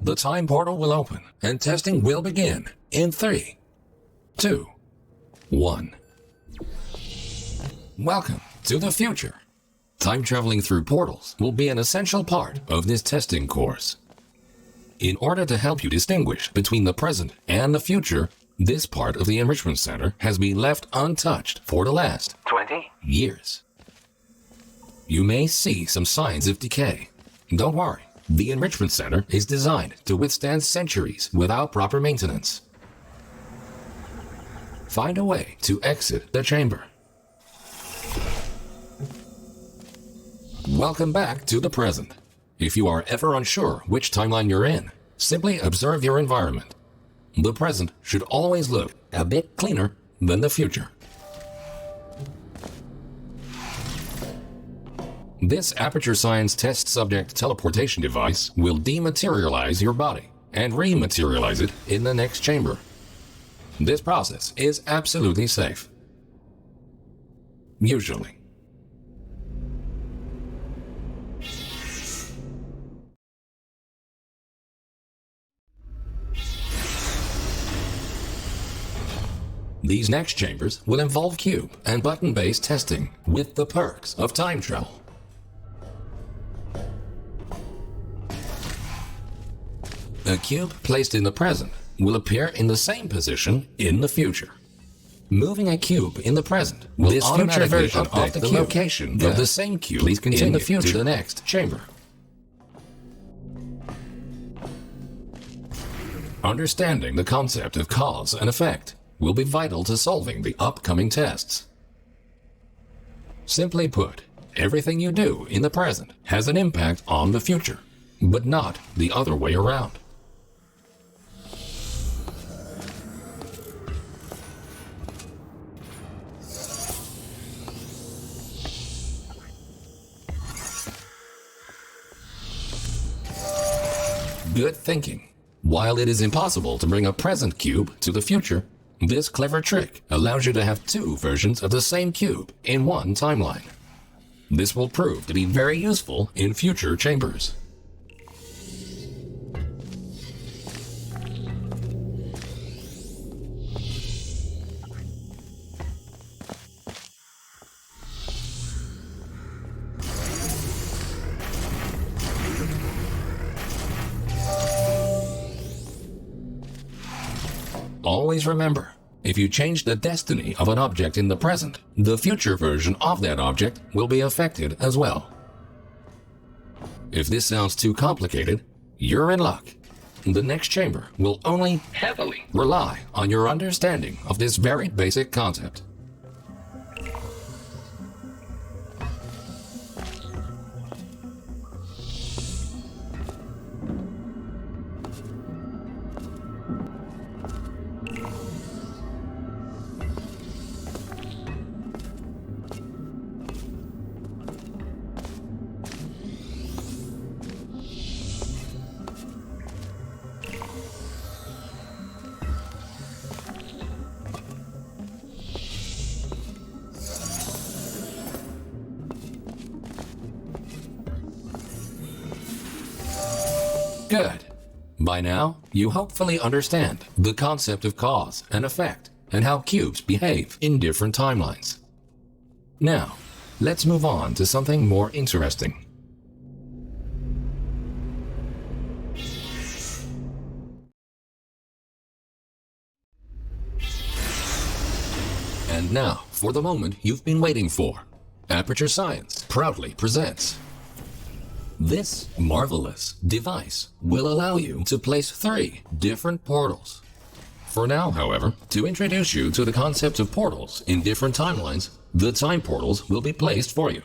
The time portal will open and testing will begin in 3, 2, 1. Welcome to the future. Time traveling through portals will be an essential part of this testing course. In order to help you distinguish between the present and the future, this part of the Enrichment Center has been left untouched for the last 20 years. You may see some signs of decay. Don't worry, the Enrichment Center is designed to withstand centuries without proper maintenance. Find a way to exit the chamber. Welcome back to the present. If you are ever unsure which timeline you're in, simply observe your environment. The present should always look a bit cleaner than the future. This Aperture Science test subject teleportation device will dematerialize your body and rematerialize it in the next chamber. This process is absolutely safe. Usually. These next chambers will involve cube and button-based testing with the perks of time travel. A cube placed in the present will appear in the same position in the future. Moving a cube in the present will automatically update the location of the same cube in the future to the next chamber. Understanding the concept of cause and effect will be vital to solving the upcoming tests. Simply put, everything you do in the present has an impact on the future, but not the other way around. Good thinking. While it is impossible to bring a present cube to the future, this clever trick allows you to have 2 versions of the same cube in one timeline. This will prove to be very useful in future chambers. Always remember, if you change the destiny of an object in the present, the future version of that object will be affected as well. If this sounds too complicated, you're in luck. The next chamber will only heavily rely on your understanding of this very basic concept. Good. By now, you hopefully understand the concept of cause and effect and how cubes behave in different timelines. Now, let's move on to something more interesting. And now, for the moment you've been waiting for. Aperture Science proudly presents. This marvelous device will allow you to place 3 different portals. For now, however, to introduce you to the concept of portals in different timelines, the time portals will be placed for you.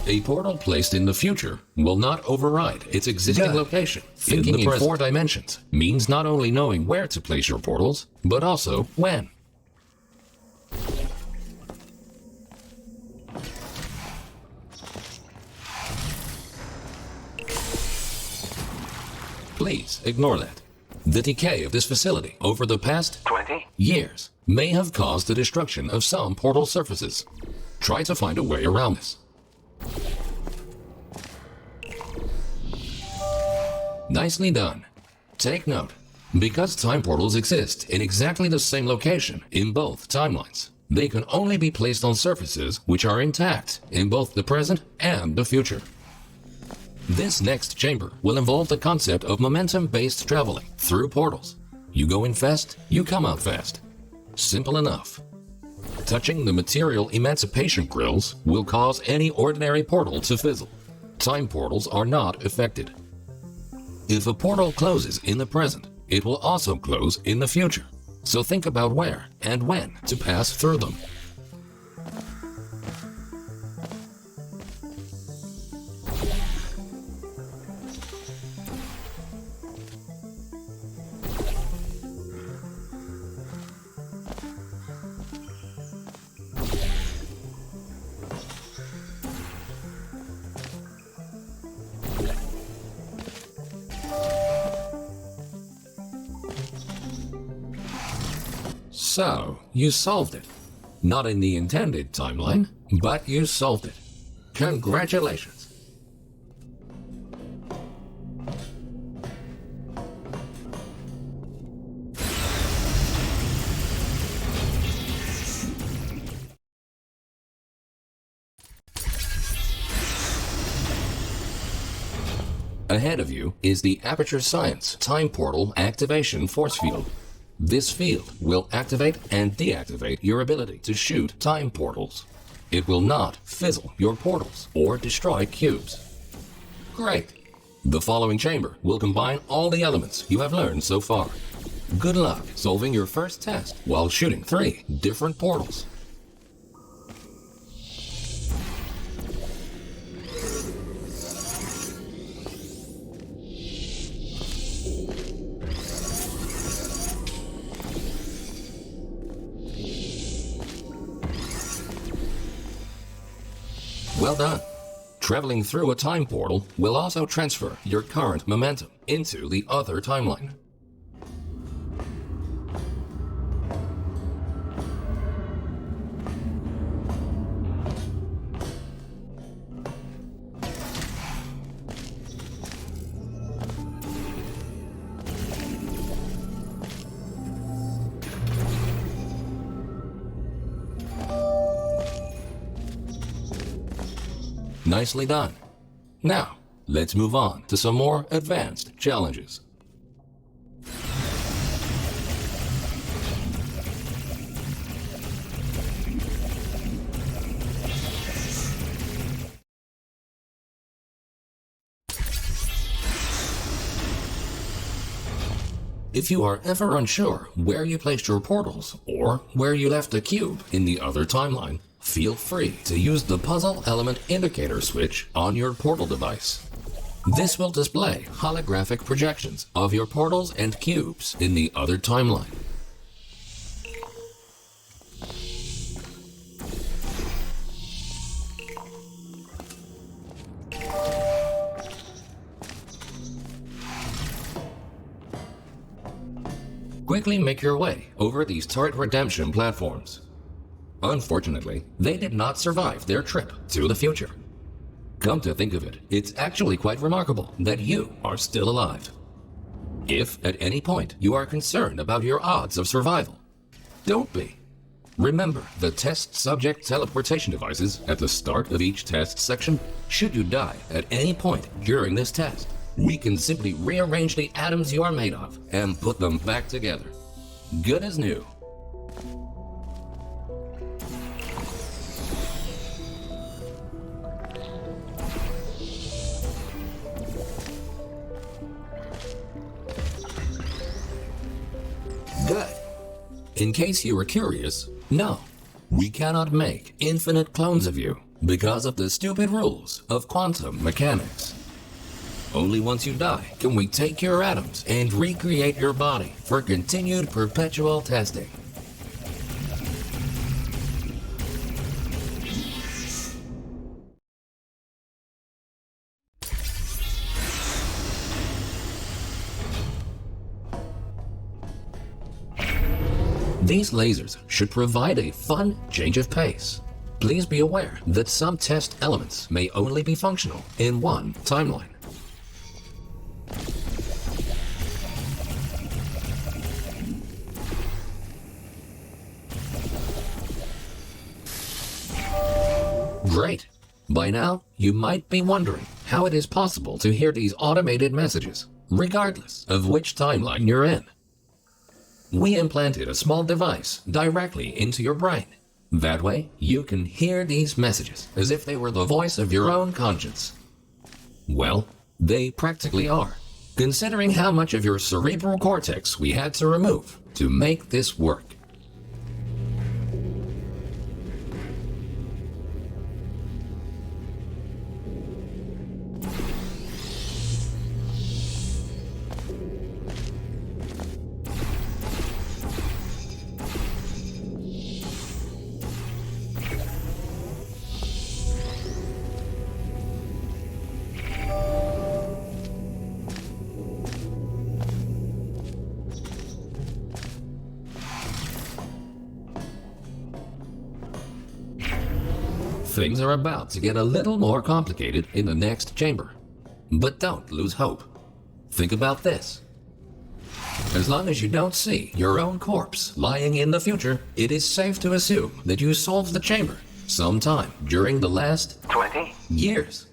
A portal placed in the future will not override its existing location. Thinking in 4 dimensions means not only knowing where to place your portals, but also when. Please ignore that. The decay of this facility over the past 20 years may have caused the destruction of some portal surfaces. try to find a way around this. Nicely done. Take note, because time portals exist in exactly the same location in both timelines, they can only be placed on surfaces which are intact in both the present and the future. This next chamber will involve the concept of momentum-based traveling through portals. You go in fast, you come out fast. Simple enough. Touching the material emancipation grills will cause any ordinary portal to fizzle. Time portals are not affected. If a portal closes in the present, it will also close in the future. So think about where and when to pass through them. So, you solved it. Not in the intended timeline, but you solved it. Congratulations. Ahead of you is the Aperture Science Time Portal Activation Force Field. This field will activate and deactivate your ability to shoot time portals. It will not fizzle your portals or destroy cubes. Great! The following chamber will combine all the elements you have learned so far. Good luck solving your first test while shooting 3 different portals. Well done. Traveling through a time portal will also transfer your current momentum into the other timeline. Nicely done. Now, let's move on to some more advanced challenges. If you are ever unsure where you placed your portals or where you left a cube in the other timeline, feel free to use the puzzle element indicator switch on your portal device. This will display holographic projections of your portals and cubes in the other timeline. Quickly make your way over these turret redemption platforms. Unfortunately, they did not survive their trip to the future. Come to think of it, it's actually quite remarkable that you are still alive. If at any point you are concerned about your odds of survival, don't be. Remember the test subject teleportation devices at the start of each test section. Should you die at any point during this test, we can simply rearrange the atoms you are made of and put them back together. Good as new. Good. In case you were curious, no, we cannot make infinite clones of you because of the stupid rules of quantum mechanics. Only once you die can we take your atoms and recreate your body for continued perpetual testing. These lasers should provide a fun change of pace. Please be aware that some test elements may only be functional in one timeline. Great! By now, you might be wondering how it is possible to hear these automated messages, regardless of which timeline you're in. We implanted a small device directly into your brain. That way, you can hear these messages as if they were the voice of your own conscience. Well, they practically are, considering how much of your cerebral cortex we had to remove to make this work. Things are about to get a little more complicated in the next chamber. But don't lose hope. Think about this. As long as you don't see your own corpse lying in the future, it is safe to assume that you solved the chamber sometime during the last 20 years.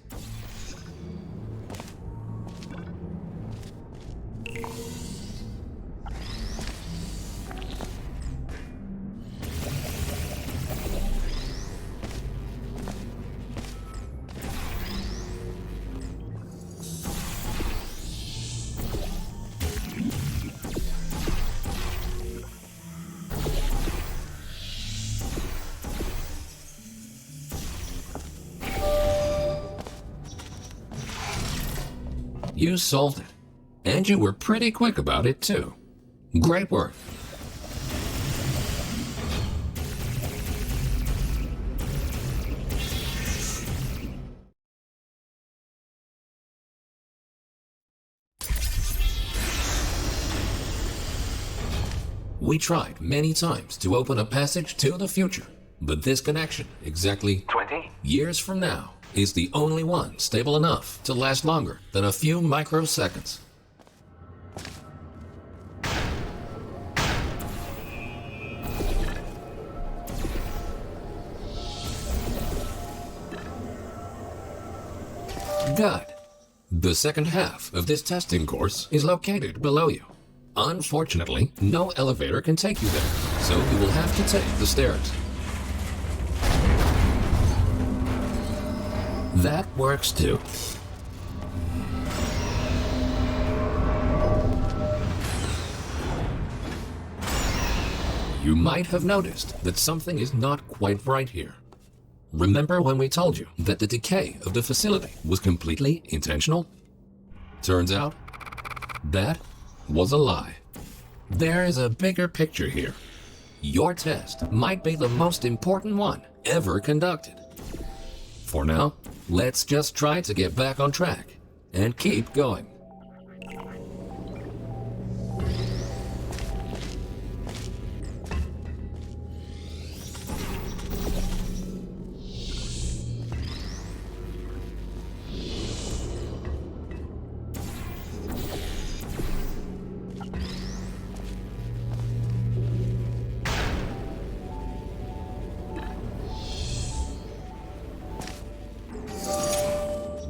You solved it. And you were pretty quick about it, too. Great work. We tried many times to open a passage to the future, but this connection, exactly 20 years from now, is the only one stable enough to last longer than a few microseconds. Good. The second half of this testing course is located below you. Unfortunately, no elevator can take you there, so you will have to take the stairs. That works too. You might have noticed that something is not quite right here. Remember when we told you that the decay of the facility was completely intentional? Turns out, that was a lie. There is a bigger picture here. Your test might be the most important one ever conducted. For now, let's just try to get back on track and keep going.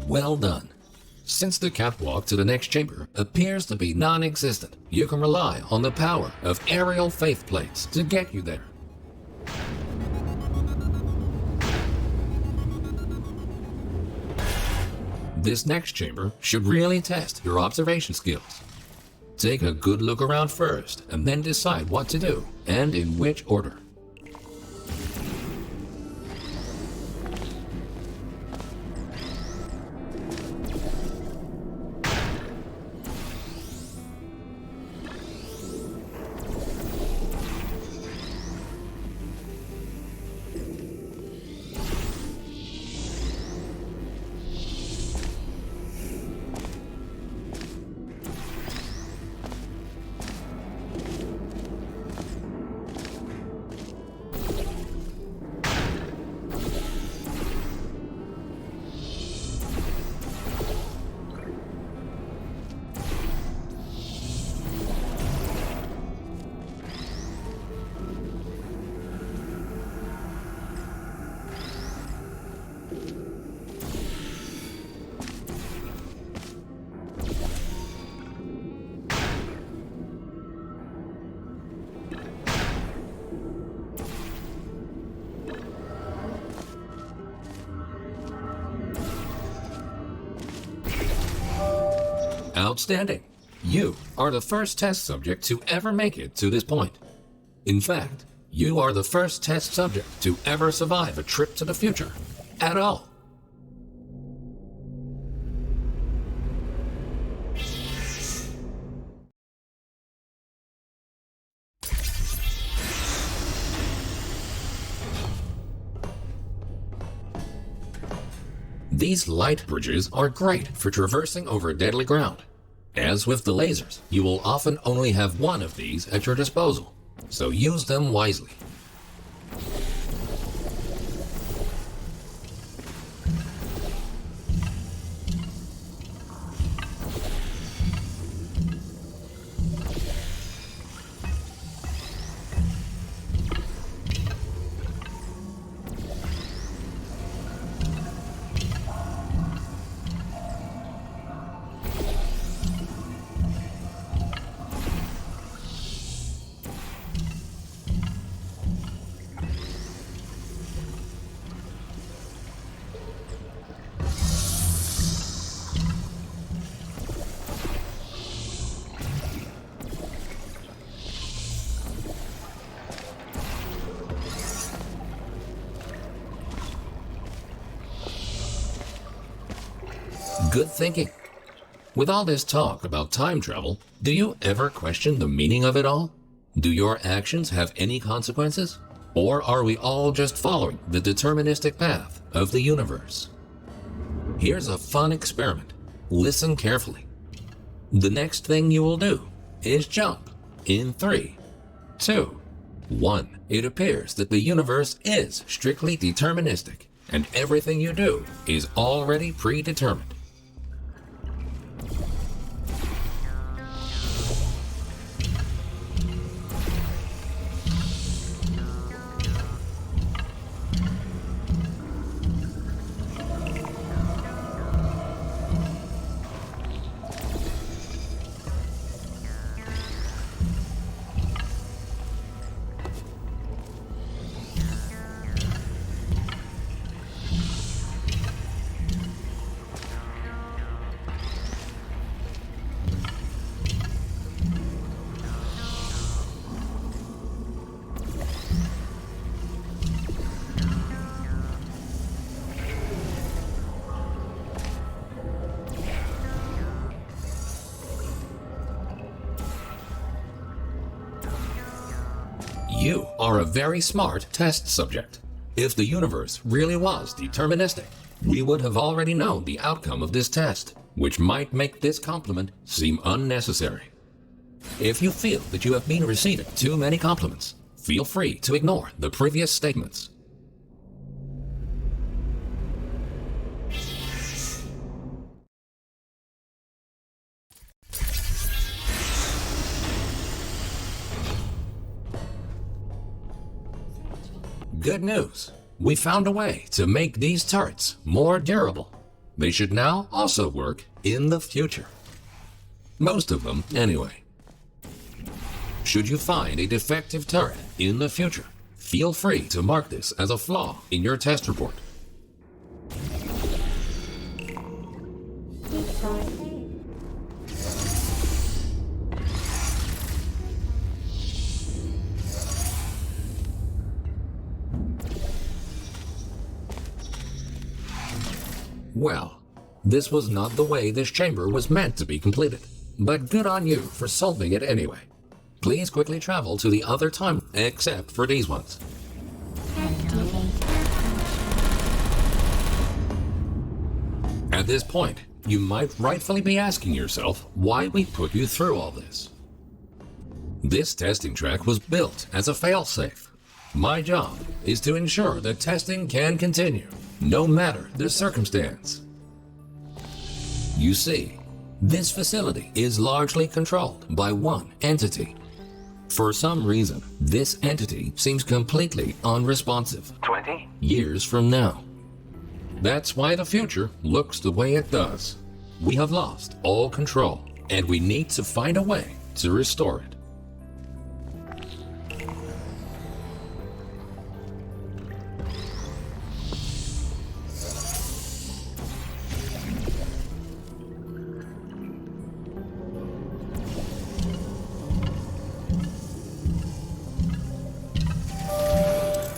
Well done. Since the catwalk to the next chamber appears to be non-existent, you can rely on the power of aerial faith plates to get you there. This next chamber should really test your observation skills. Take a good look around first, and then decide what to do, and in which order. Outstanding. You are the first test subject to ever make it to this point. In fact, you are the first test subject to ever survive a trip to the future at all. These light bridges are great for traversing over deadly ground. As with the lasers, you will often only have one of these at your disposal, so use them wisely. Good thinking. With all this talk about time travel, do you ever question the meaning of it all? Do your actions have any consequences? Or are we all just following the deterministic path of the universe? Here's a fun experiment. Listen carefully. The next thing you will do is jump in 3, 2, 1. It appears that the universe is strictly deterministic, and everything you do is already predetermined. You are a very smart test subject. If the universe really was deterministic, we would have already known the outcome of this test, which might make this compliment seem unnecessary. If you feel that you have been receiving too many compliments, feel free to ignore the previous statements. Good news! We found a way to make these turrets more durable. They should now also work in the future. Most of them, anyway. Should you find a defective turret in the future, feel free to mark this as a flaw in your test report. Well, this was not the way this chamber was meant to be completed, but good on you for solving it anyway. Please quickly travel to the other time, except for these ones. At this point, you might rightfully be asking yourself why we put you through all this. This testing track was built as a failsafe. My job is to ensure that testing can continue, no matter the circumstance. You see, this facility is largely controlled by one entity. For some reason, this entity seems completely unresponsive 20 years from now. That's why the future looks the way it does. We have lost all control, and we need to find a way to restore it.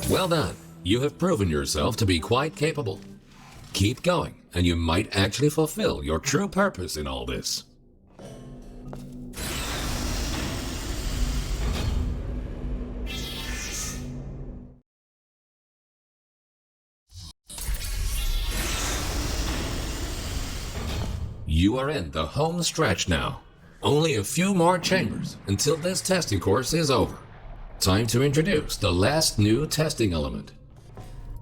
Well done. You have proven yourself to be quite capable. Keep going, and you might actually fulfill your true purpose in all this. You are in the home stretch now. Only a few more chambers until this testing course is over. Time to introduce the last new testing element.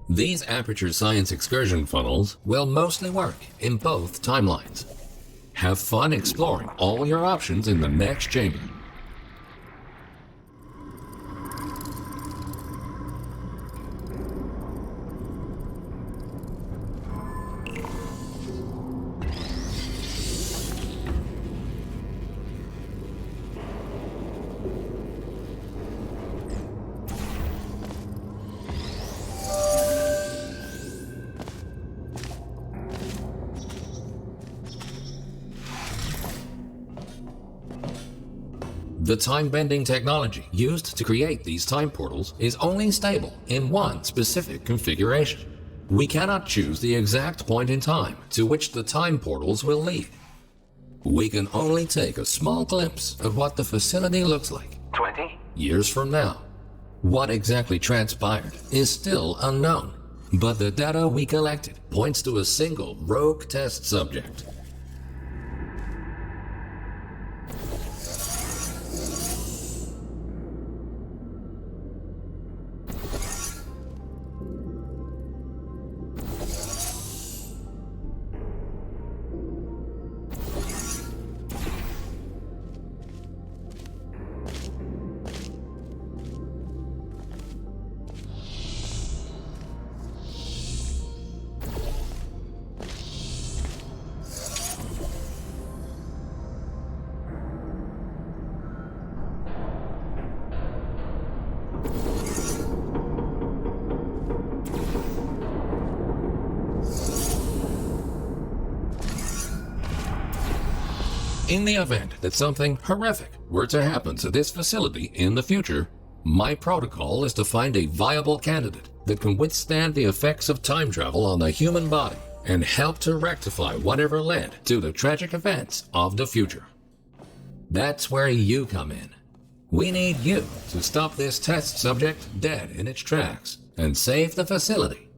These Aperture Science excursion funnels will mostly work in both timelines. Have fun exploring all your options in the next chamber. The time-bending technology used to create these time portals is only stable in one specific configuration. We cannot choose the exact point in time to which the time portals will lead. We can only take a small glimpse of what the facility looks like 20 years from now. What exactly transpired is still unknown, but the data we collected points to a single rogue test subject. In the event that something horrific were to happen to this facility in the future, my protocol is to find a viable candidate that can withstand the effects of time travel on the human body and help to rectify whatever led to the tragic events of the future. That's where you come in. We need you to stop this test subject dead in its tracks and save the facility.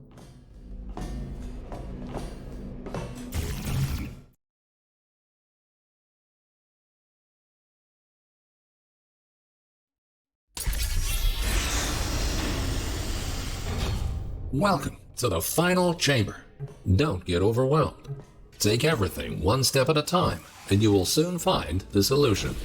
Welcome to the final chamber. Don't get overwhelmed. Take everything one step at a time, and you will soon find the solution.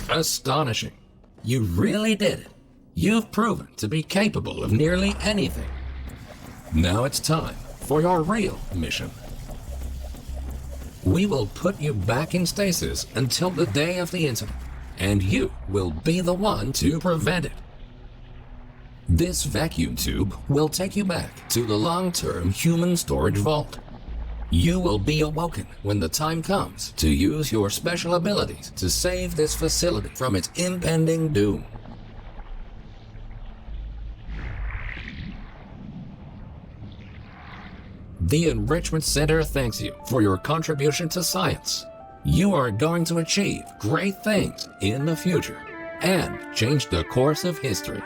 Astonishing. You really did it. You've proven to be capable of nearly anything. Now it's time for your real mission. We will put you back in stasis until the day of the incident, and you will be the one to prevent it. This vacuum tube will take you back to the long-term human storage vault. You will be awoken when the time comes to use your special abilities to save this facility from its impending doom. The Enrichment Center thanks you for your contribution to science. You are going to achieve great things in the future and change the course of history.